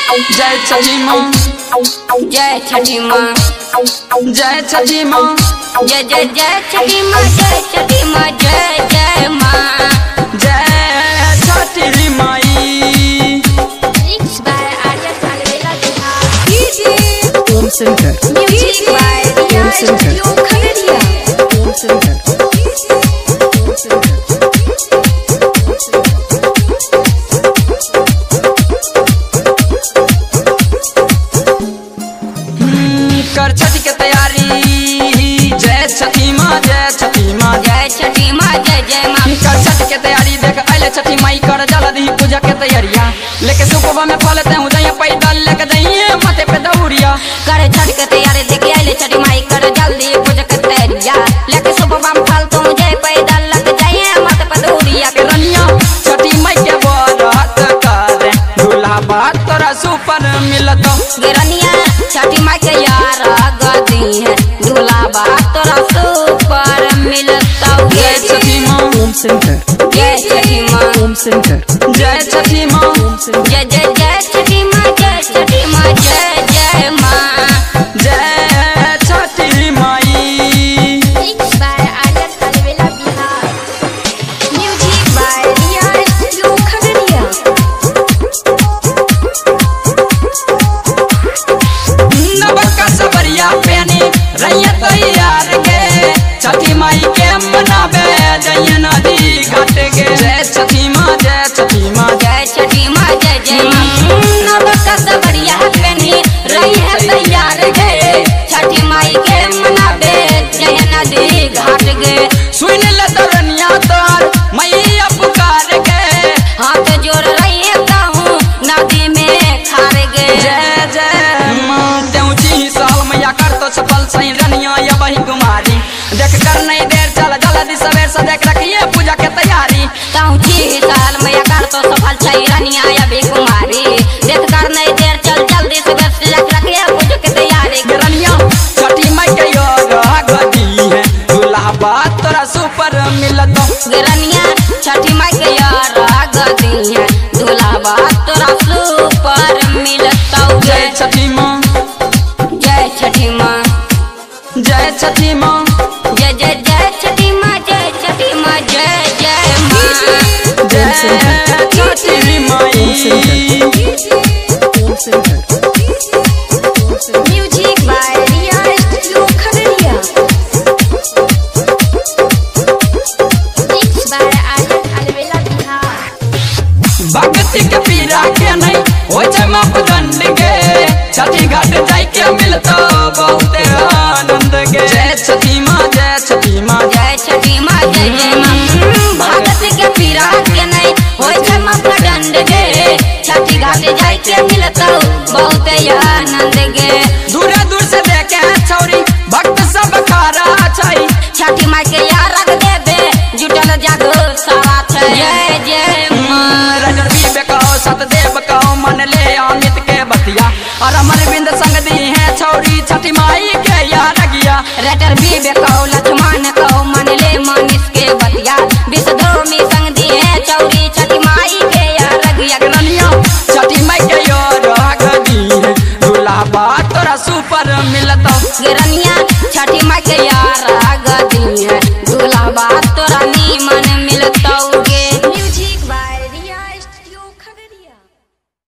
जय छठी माँ, जय छठी माँ, जय छठी माँ, जय जय जय छठी माँ, जय छठी माँ, जय जय माँ, जय छठी माई। Home Center. Music by Home Center. Home Center. कर छठी के तैयारी, जय छठी माँ, जय छठी माँ, जय छठी माँ, जय जय माँ। कर छठ के तैयारी देख आइले छठी माई कर जला दी पूजा के तैयारिया लेके सुपवा में फलते हूँ जाइए पैदल लेके जाइए माथे पे दौड़िया। कर छठ के तैयारी देखे आइले छठी माई कर जल्दी पूजा के तैयारिया लेके सुबह में फल तुम जय पैदल लग जाइए माथे पे दौड़िया के रनिया छठी माई के बरत करे दूल्हा बात तोरा सुपर मिलत गिरनिया छठी माई के यार गदी है दूल्हा बात तोरा सुपर मिलता। जय छठी माँ, Home Center. जय छठी माँ, Home Center. जय छठी माँ, जय जय जय छठी माँ, जय छठी माँ, जय जय माँ, जय छठी माई। Music by Riya studio Khagaria. नबका सबरिया पेनी रैया तैयार के छठी माई के मनावे जय नदी घाट के। जय छठी माँ, जय छठी माँ, जय छठी माँ, जय जय माँ। नबका सबरिया पेनी रही है तैयार गे छठी माई के मनावे जय नदी घाट गे। सुन ले तरनिया तोर मैया पुकार के हाथ जोड़ रही है कहूँ नदी में खार गे। जय जय माँ देउची साल मैया कर तो सफल सही रनिया या वही कुमारी देख कर नहीं देर चल जल्दी सवेर से देख रखिए पूजा के तैयारी। कहूँ साल मैया कर तो सफल छई रनिया या भी कुमारी देख कर नहीं देर चल जल्दी से बस देख रखिए पूजा के तैयारी। रनिया छठी माई के योग गदी है दूल्हा बात तोरा सुपर मिलत गिरनिया छठी माई के यार गदी है दूल्हा बात तोरा सुपर मिलता। जय छठी माँ, जय छठी माँ, जय छठी माँ, जय जय जय छठी माँ, जय छठी माँ, जय जय माँ, जय छठी माई। Home Center. Music by Riya studio Khagaria. Mix by Anand अलवेला बिहार। भक्ति के पीरा के नहीं हो जाए मापदंड के छठी घाट जाय के मिलता बहुत आनंद के। जय छठी माँ, जय छठी माँ, जय छठी माँ, जय जय माँ। भगत के पीरा के नहीं हो जाए मापदंड गे छठी घाट जाय के मिलता बहुत आनंद गे। दूर दूर से देखे छौरी भक्त सब खारा छई छठी माई के यार रख देबे जुटल जागो सारा छै। जय जय माँ, रजर भी कहो सतदेव कहो मन ले अमित के बतिया और अमर बिंद संग दी है छौरी छठी माई